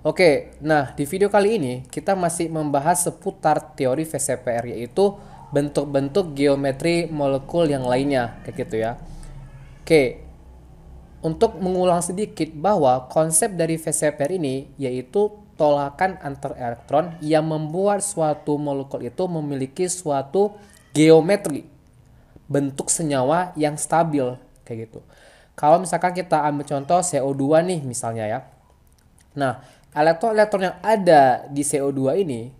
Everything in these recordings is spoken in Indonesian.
Oke, nah di video kali ini kita masih membahas seputar teori VCPR, yaitu bentuk-bentuk geometri molekul yang lainnya, kayak gitu ya. Oke, untuk mengulang sedikit bahwa konsep dari VCPR ini yaitu tolakan antar elektron yang membuat suatu molekul itu memiliki suatu geometri, bentuk senyawa yang stabil, kayak gitu. Kalau misalkan kita ambil contoh CO2 nih misalnya ya. Nah, elektron-elektron yang ada di CO2 ini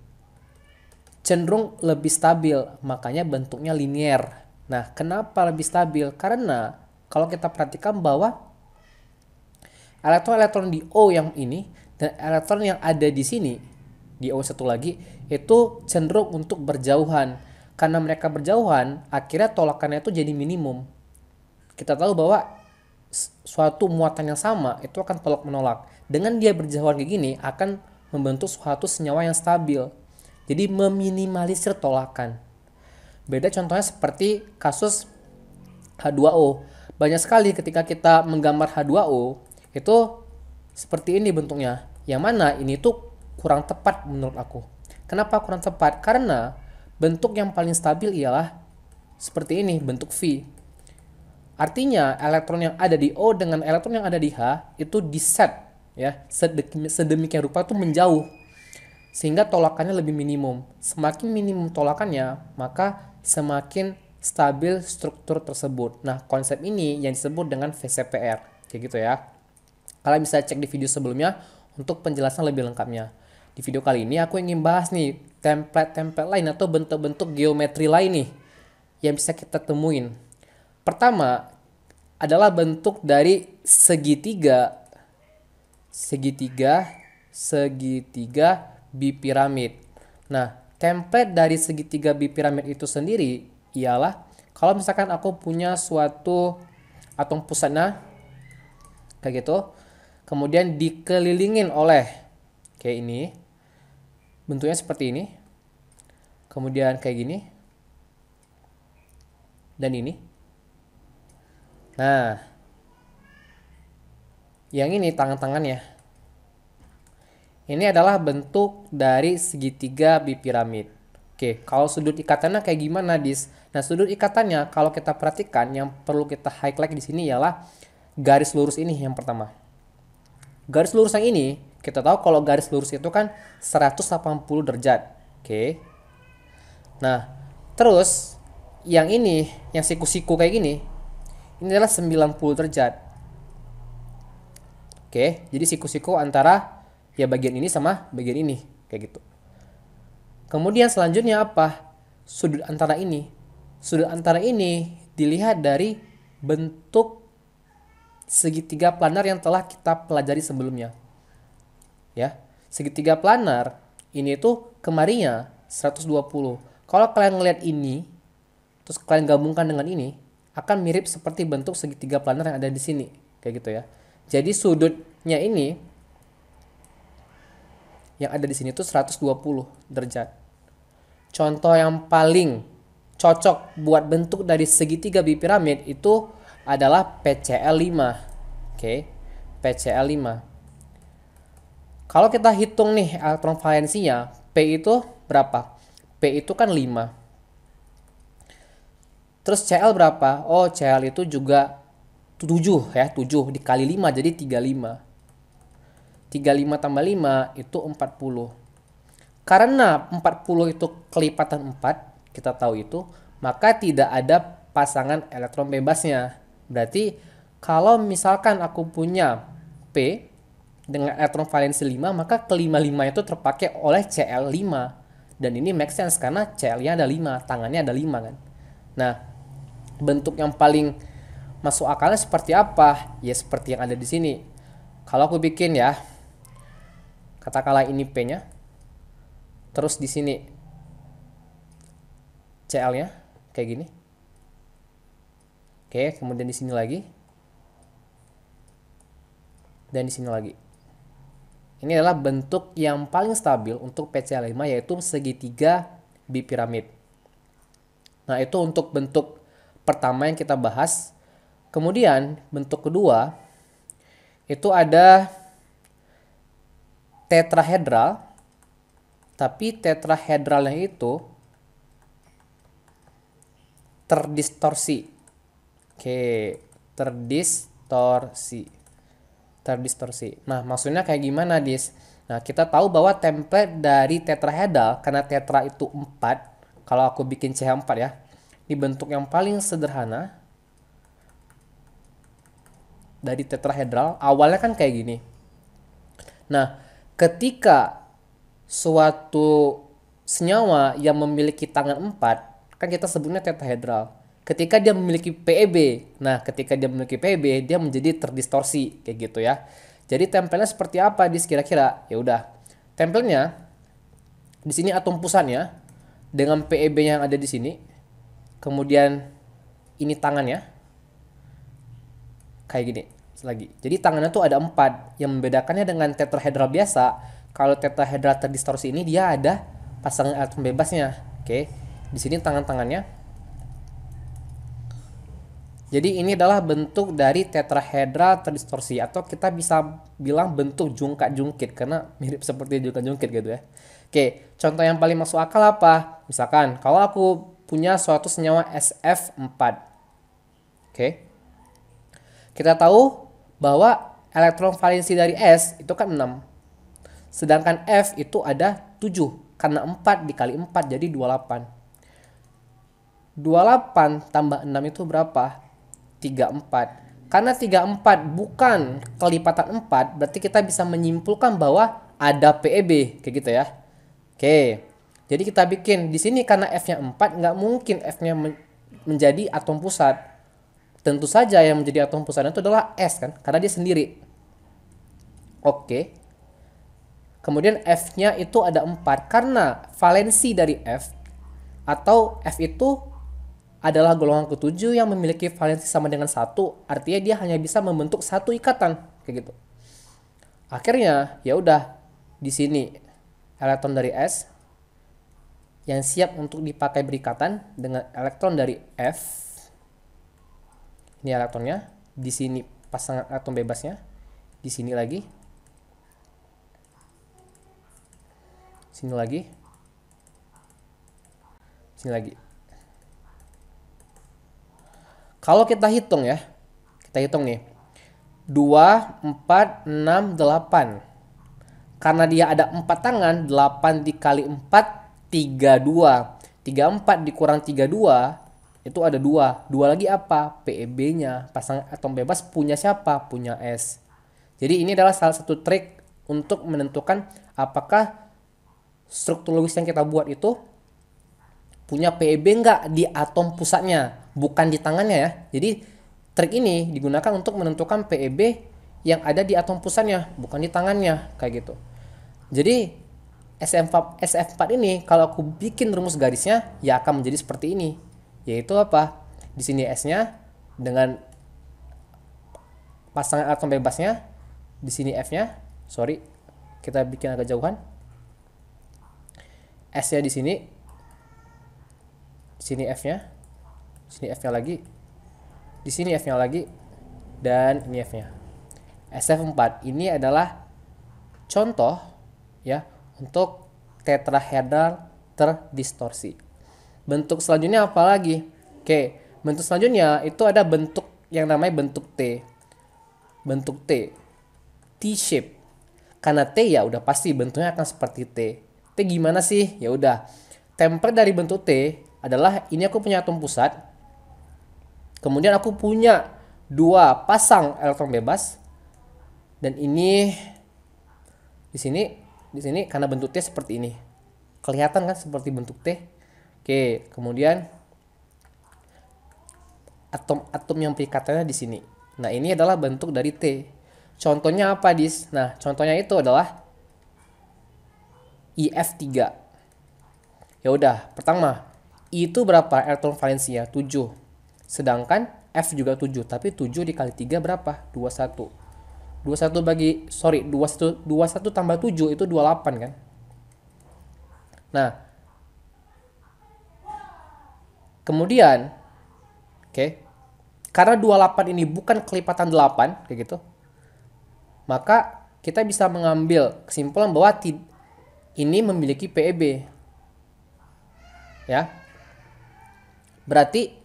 cenderung lebih stabil, makanya bentuknya linier. Nah, kenapa lebih stabil? Karena kalau kita perhatikan bahwa elektron-elektron di O yang ini dan elektron yang ada di sini, di O satu lagi, itu cenderung untuk berjauhan. Karena mereka berjauhan, akhirnya tolakannya itu jadi minimum. Kita tahu bahwa suatu muatan yang sama itu akan tolak menolak. Dengan dia berjauhan kayak gini akan membentuk suatu senyawa yang stabil. Jadi meminimalisir tolakan. Beda contohnya seperti kasus H2O. Banyak sekali ketika kita menggambar H2O itu seperti ini bentuknya. Yang mana ini tuh kurang tepat menurut aku. Kenapa kurang tepat? Karena bentuk yang paling stabil ialah seperti ini, bentuk V. Artinya elektron yang ada di O dengan elektron yang ada di H itu diset ya sedemikian rupa itu menjauh sehingga tolakannya lebih minimum. Semakin minimum tolakannya, maka semakin stabil struktur tersebut. Nah, konsep ini yang disebut dengan VCPR, kayak gitu ya. Kalian bisa cek di video sebelumnya untuk penjelasan lebih lengkapnya. Di video kali ini aku ingin bahas nih template-template lain atau bentuk-bentuk geometri lain nih yang bisa kita temuin. Pertama adalah bentuk dari segitiga bipiramid. Nah, template dari segitiga bipiramid itu sendiri ialah kalau misalkan aku punya suatu atom pusatnya kayak gitu, kemudian dikelilingin oleh kayak ini, bentuknya seperti ini, kemudian kayak gini, dan ini. Nah, yang ini tangan-tangannya. Ini adalah bentuk dari segitiga bipiramid. Oke, kalau sudut ikatannya kayak gimana, Dis? Nah, sudut ikatannya kalau kita perhatikan yang perlu kita highlight di sini ialah garis lurus ini yang pertama. Garis lurus yang ini, kita tahu kalau garis lurus itu kan 180 derajat. Oke. Nah, terus yang ini, yang siku-siku kayak gini, ini adalah 90 derajat. Oke, jadi siku-siku antara ya bagian ini sama bagian ini, kayak gitu. Kemudian selanjutnya apa? Sudut antara ini. Sudut antara ini dilihat dari bentuk segitiga planar yang telah kita pelajari sebelumnya. Ya, segitiga planar ini tuh kemarinya 120. Kalau kalian ngelihat ini, terus kalian gabungkan dengan ini, akan mirip seperti bentuk segitiga planar yang ada di sini, kayak gitu ya. Jadi sudutnya ini yang ada di sini tuh 120 derajat. Contoh yang paling cocok buat bentuk dari segitiga bipiramid itu adalah PCl5. Oke, PCl5. Kalau kita hitung nih elektron valensinya, P itu berapa? P itu kan 5. Terus Cl berapa? Oh, Cl itu juga 7 ya, 7 dikali 5 jadi 35. 35 tambah 5 itu 40. Karena 40 itu kelipatan 4, kita tahu itu, maka tidak ada pasangan elektron bebasnya. Berarti kalau misalkan aku punya P dengan elektron valensi 5, maka kelima-lima itu terpakai oleh Cl5. Dan ini make sense karena Cl-nya ada 5, tangannya ada 5 kan. Nah, bentuk yang paling masuk akalnya seperti apa? Ya seperti yang ada di sini. Kalau aku bikin ya, katakanlah ini P-nya, terus di sini Cl-nya kayak gini. Oke, kemudian di sini lagi. Dan di sini lagi. Ini adalah bentuk yang paling stabil untuk PCl5 yaitu segitiga bipiramid. Nah, itu untuk bentuk pertama yang kita bahas. Kemudian bentuk kedua itu ada tetrahedral, tapi tetrahedralnya itu terdistorsi. Oke, terdistorsi. Nah, maksudnya kayak gimana, Dis? Nah, kita tahu bahwa template dari tetrahedral, karena tetra itu 4, kalau aku bikin CH4 ya, di bentuk yang paling sederhana dari tetrahedral, awalnya kan kayak gini. Nah, ketika suatu senyawa yang memiliki tangan 4, kan kita sebutnya tetrahedral. Ketika dia memiliki PEB, nah ketika dia memiliki PEB, dia menjadi terdistorsi kayak gitu ya. Jadi tempelnya seperti apa di kira-kira? Ya udah, tempelnya di sini atom pusatnya dengan PEB yang ada di sini. Kemudian ini tangannya kayak gini lagi. Jadi tangannya tuh ada 4. Yang membedakannya dengan tetrahedral biasa, kalau tetrahedral terdistorsi ini dia ada pasangan atom bebasnya. Oke. Di sini tangan-tangannya. Jadi ini adalah bentuk dari tetrahedral terdistorsi, atau kita bisa bilang bentuk jungkat-jungkit karena mirip seperti jungkat-jungkit gitu ya. Oke, contoh yang paling masuk akal apa? Misalkan kalau aku punya suatu senyawa SF4. Oke. Kita tahu bahwa elektron valensi dari S itu kan 6. Sedangkan F itu ada 7. Karena 4 dikali 4 jadi 28. 28 tambah 6 itu berapa? 34. Karena 34 bukan kelipatan 4, berarti kita bisa menyimpulkan bahwa ada PEB kayak gitu ya. Oke. Jadi kita bikin di sini karena F-nya 4, nggak mungkin F-nya menjadi atom pusat. Tentu saja yang menjadi atom pusatnya itu adalah S kan, karena dia sendiri. Oke. Kemudian F-nya itu ada 4 karena valensi dari F atau F itu adalah golongan ketujuh yang memiliki valensi sama dengan 1, artinya dia hanya bisa membentuk satu ikatan kayak gitu. Akhirnya ya udah, di sini elektron dari S yang siap untuk dipakai berikatan dengan elektron dari F. Ini elektronnya, di sini pasangan atom bebasnya, di sini lagi, sini lagi, sini lagi. Kalau kita hitung ya, kita hitung nih, 2, 4, 6, 8. Karena dia ada 4 tangan, 8 dikali 4, 32. 34 dikurang 32, itu ada 2. 2 lagi apa? PEB-nya. Pasangan atom bebas punya siapa? Punya S. Jadi ini adalah salah satu trik untuk menentukan apakah struktur logis yang kita buat itu punya PEB nggak di atom pusatnya, bukan di tangannya ya. Jadi trik ini digunakan untuk menentukan PEB yang ada di atom pusatnya, bukan di tangannya kayak gitu. Jadi SF4 ini kalau aku bikin rumus garisnya ya akan menjadi seperti ini, yaitu apa? Di sini S-nya dengan pasangan atom bebasnya, di sini F-nya. Sorry, kita bikin agak jauhan. S-nya di sini F-nya, sini F-nya lagi, di sini F-nya lagi, dan ini F-nya. SF4 ini adalah contoh ya untuk tetrahedral terdistorsi. Bentuk selanjutnya apa lagi? Oke, bentuk selanjutnya itu ada bentuk yang namanya bentuk T. Bentuk T, T-shape. Karena T ya udah pasti bentuknya akan seperti T. T gimana sih? Ya udah, template dari bentuk T adalah ini aku punya atom pusat. Kemudian aku punya 2 pasang elektron bebas. Dan ini di sini karena bentuk T seperti ini. Kelihatan kan seperti bentuk T? Oke, kemudian atom-atom yang perikatannya di sini. Nah, ini adalah bentuk dari T. Contohnya apa, Dis? Nah, contohnya itu adalah IF3. Ya udah, pertama, I itu berapa elektron valensinya? 7. Sedangkan F juga 7, tapi 7 dikali 3 berapa? 21. 21 tambah 7 itu 28 kan? Nah, kemudian karena 28 ini bukan kelipatan 8 kayak gitu, maka kita bisa mengambil kesimpulan bahwa ini memiliki PEB. Ya. Berarti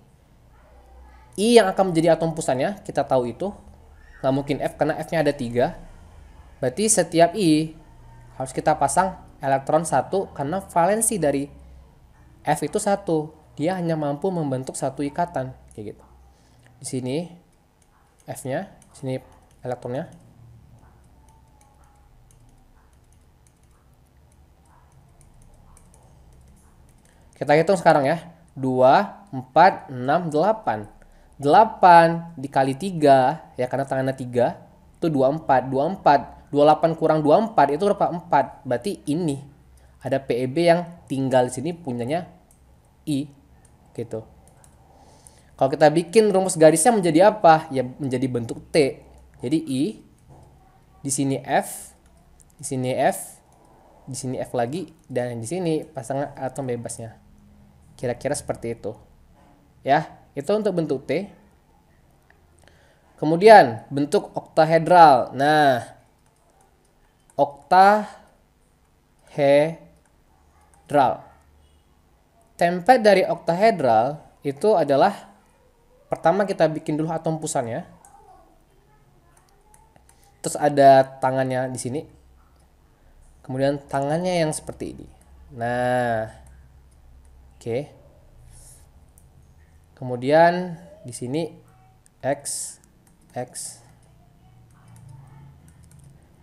I yang akan menjadi atom pusatnya, kita tahu itu. Nggak mungkin F karena F-nya ada 3. Berarti setiap I harus kita pasang elektron 1 karena valensi dari F itu 1. Dia hanya mampu membentuk satu ikatan. Kayak gitu. Di sini F-nya, di sini elektronnya. Kita hitung sekarang ya. 2, 4, 6, 8. 8 dikali 3, ya karena tangannya 3, itu 24. 24. 28 kurang 24 itu berapa? 4. Berarti ini ada PEB yang tinggal di sini punyanya I. Gitu. Kalau kita bikin rumus garisnya menjadi apa? Ya menjadi bentuk T. Jadi I, di sini F, di sini F, di sini F lagi, dan di sini pasangan atom bebasnya. Kira-kira seperti itu. Ya, itu untuk bentuk T. Kemudian bentuk oktahedral. Nah, oktahedral. Template dari oktahedral itu adalah pertama kita bikin dulu atom pusatnya. Terus ada tangannya di sini. Kemudian tangannya yang seperti ini. Nah, oke. Kemudian di sini X.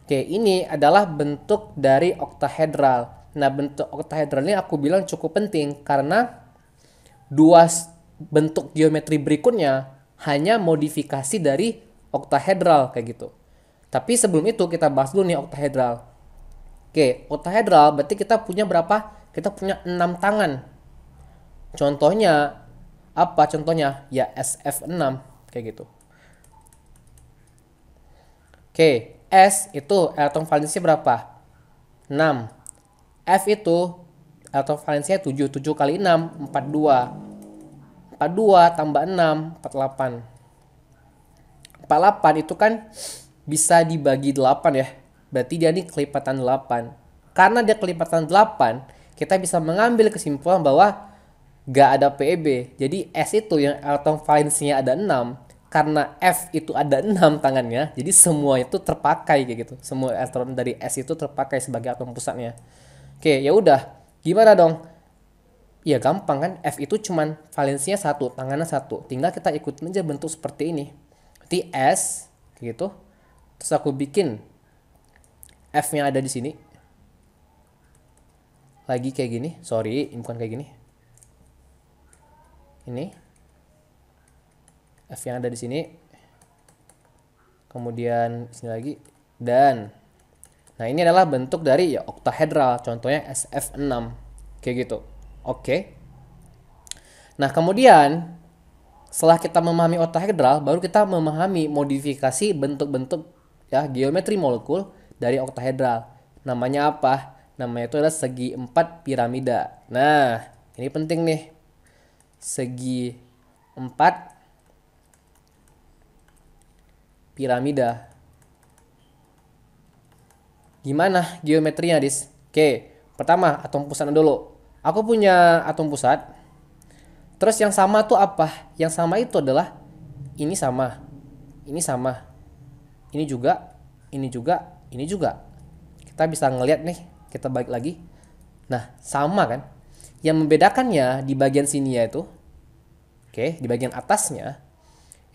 Oke, ini adalah bentuk dari oktahedral. Nah, bentuk oktahedral ini aku bilang cukup penting karena dua bentuk geometri berikutnya hanya modifikasi dari oktahedral kayak gitu. Tapi sebelum itu kita bahas dulu nih oktahedral. Oke, oktahedral berarti kita punya berapa? Kita punya 6 tangan. Contohnya apa? Contohnya ya SF6 kayak gitu. Oke, S itu elektron valensinya berapa? 6. F itu elektron valensinya 7. 7 kali 6, 42. 42 tambah 6, 48. 48 itu kan bisa dibagi 8 ya. Berarti dia ini kelipatan 8. Karena dia kelipatan 8, kita bisa mengambil kesimpulan bahwa gak ada PEB. Jadi S itu yang elektron valensinya ada 6. Karena F itu ada 6 tangannya, jadi semua itu terpakai kayak gitu. Semua elektron dari S itu terpakai sebagai atom pusatnya. Oke, ya udah. Gimana dong? Ya gampang kan, F itu cuman valensinya 1, tangannya 1. Tinggal kita ikutin aja bentuk seperti ini. Berarti S kayak gitu. Terus aku bikin F-nya ada di sini. Lagi kayak gini. Sorry, ini bukan kayak gini. Ini F yang ada di sini, kemudian sini lagi, dan nah ini adalah bentuk dari ya oktahedral, contohnya SF6 kayak gitu. Oke. Nah, kemudian setelah kita memahami oktahedral, baru kita memahami modifikasi bentuk-bentuk ya geometri molekul dari oktahedral. Namanya apa? Namanya itu adalah segi 4 piramida. Nah, ini penting nih. Segi 4 piramida. Gimana geometrinya, Dis? Oke, pertama atom pusatnya dulu. Aku punya atom pusat. Terus yang sama tuh apa? Yang sama itu adalah ini sama. Ini sama. Ini juga, ini juga, ini juga. Kita bisa ngelihat nih, kita balik lagi. Nah, sama kan? Yang membedakannya di bagian sini yaitu di bagian atasnya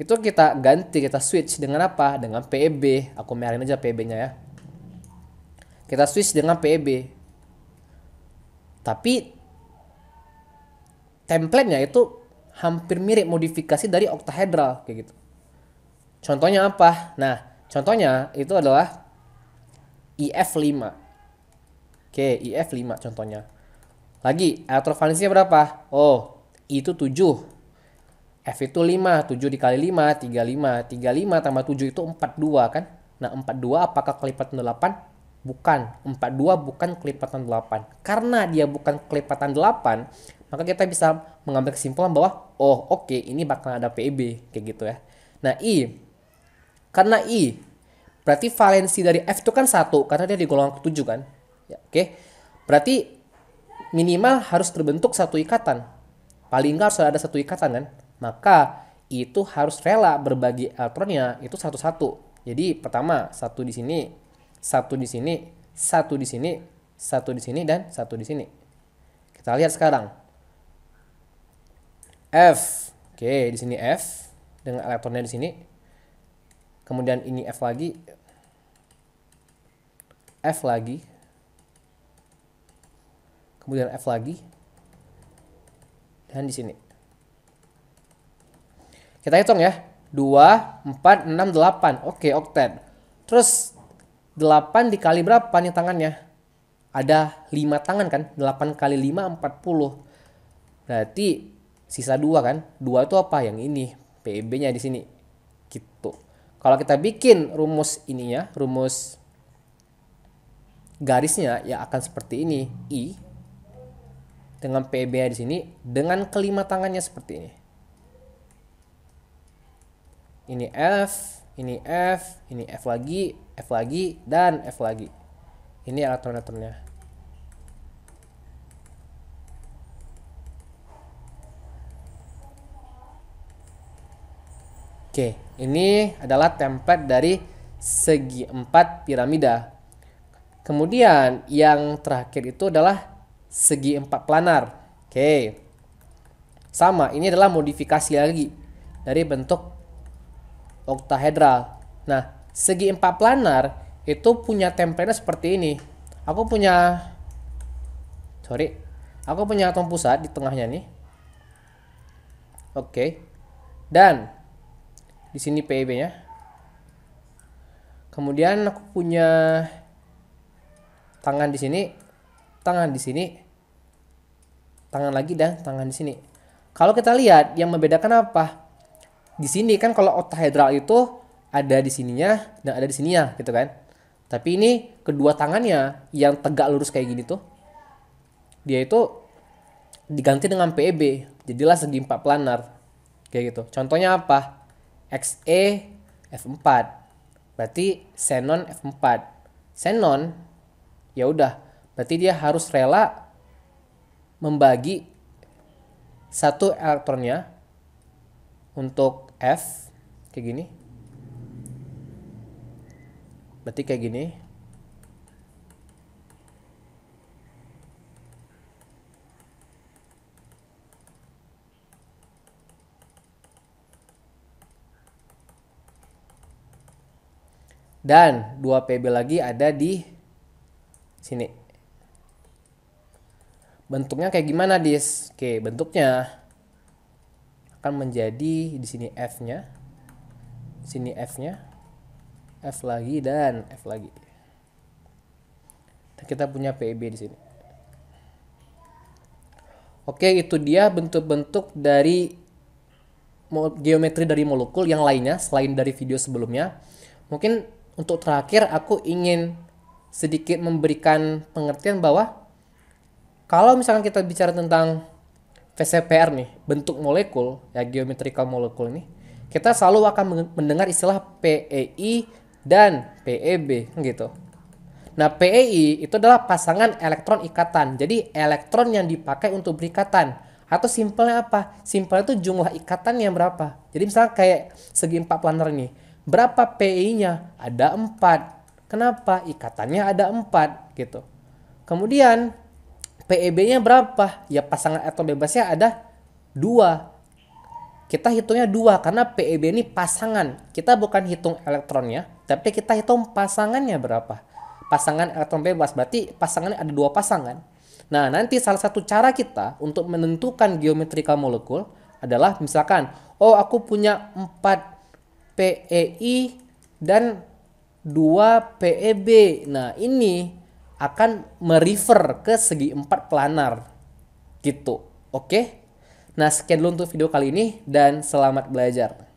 itu kita ganti, kita switch dengan apa? Dengan PEB. Aku merahkan aja PEB-nya ya. Kita switch dengan PEB. Tapi template-nya itu hampir mirip modifikasi dari oktahedral kayak gitu. Contohnya apa? Nah, contohnya itu adalah IF5. Oke, IF5 contohnya. Lagi, elektron valensinya berapa? Oh, I itu 7. F itu 5, 7 dikali 5, 35. 35 tambah 7 itu 42 kan? Nah, 42 apakah kelipatan 8? Bukan. 42 bukan kelipatan 8. Karena dia bukan kelipatan 8, maka kita bisa mengambil kesimpulan bahwa, oh oke, ini bakal ada PEB. Kayak gitu ya. Nah, I. Karena I Berarti valensi dari F itu kan 1 karena dia di golongan ke-7 kan. Ya, oke. Berarti minimal harus terbentuk satu ikatan. Paling nggak harus ada satu ikatan kan. Maka itu harus rela berbagi elektronnya itu satu-satu. Jadi pertama satu di sini, satu di sini, satu di sini, satu di sini, dan satu di sini. Kita lihat sekarang. F. Oke, di sini F dengan elektronnya di sini. Kemudian ini F lagi. F lagi. Kemudian F lagi. Dan di sini. Kita hitung ya. 2, 4, 6, 8. Oke, oktet. Terus 8 dikali berapa nih tangannya? Ada 5 tangan kan? 8 kali 5, 40. Berarti sisa 2 kan? 2 itu apa? Yang ini. PEB-nya di sini. Gitu. Kalau kita bikin rumus ininya, rumus garisnya ya akan seperti ini. I dengan PEB-nya di sini dengan kelima tangannya seperti ini. Ini F, ini F, ini F lagi, dan F lagi. Ini elektron-elektronnya. Oke, ini adalah template dari segi 4 piramida. Kemudian yang terakhir itu adalah segi 4 planar. Oke. Sama, ini adalah modifikasi lagi dari bentuk oktahedral. Nah, segi 4 planar itu punya template seperti ini. Aku punya atom pusat di tengahnya nih. Oke. Dan di sini PEB-nya. Kemudian aku punya tangan di sini, tangan di sini, tangan lagi, dan tangan di sini. Kalau kita lihat yang membedakan apa? Di sini kan kalau oktahedral itu ada di sininya dan ada di sininya gitu kan. Tapi ini kedua tangannya yang tegak lurus kayak gini tuh, dia itu diganti dengan PEB. Jadilah segi 4 planar. Kayak gitu. Contohnya apa? XE F4. Berarti xenon F4. Xenon ya udah, berarti dia harus rela membagi satu elektronnya untuk F kayak gini. Berarti kayak gini. Dan 2 PB lagi ada di sini. Bentuknya kayak gimana, Dis? Oke, bentuknya akan menjadi di sini F-nya. Sini F-nya. F lagi dan F lagi. Dan kita punya PEB di sini. Oke, itu dia bentuk-bentuk dari geometri dari molekul yang lainnya selain dari video sebelumnya. Mungkin untuk terakhir aku ingin sedikit memberikan pengertian bahwa kalau misalkan kita bicara tentang VCPR nih, bentuk molekul, ya geometrical molekul ini, kita selalu akan mendengar istilah PEI dan PEB gitu. Nah, PEI itu adalah pasangan elektron ikatan. Jadi elektron yang dipakai untuk berikatan. Atau simpelnya apa? Simpelnya itu jumlah ikatannya berapa. Jadi misalnya kayak segi 4 planar ini. Berapa PEI-nya? Ada 4. Kenapa? Ikatannya ada 4 gitu. Kemudian PEB-nya berapa? Ya pasangan elektron bebasnya ada 2. Kita hitungnya 2 karena PEB ini pasangan. Kita bukan hitung elektronnya, tapi kita hitung pasangannya berapa. Pasangan elektron bebas berarti pasangannya ada 2 pasangan. Nah, nanti salah satu cara kita untuk menentukan geometrikal molekul adalah misalkan, oh aku punya 4 PEI dan 2 PEB. Nah, ini akan merefer ke segi 4 planar. Gitu. Oke? Nah, sekian dulu untuk video kali ini dan selamat belajar.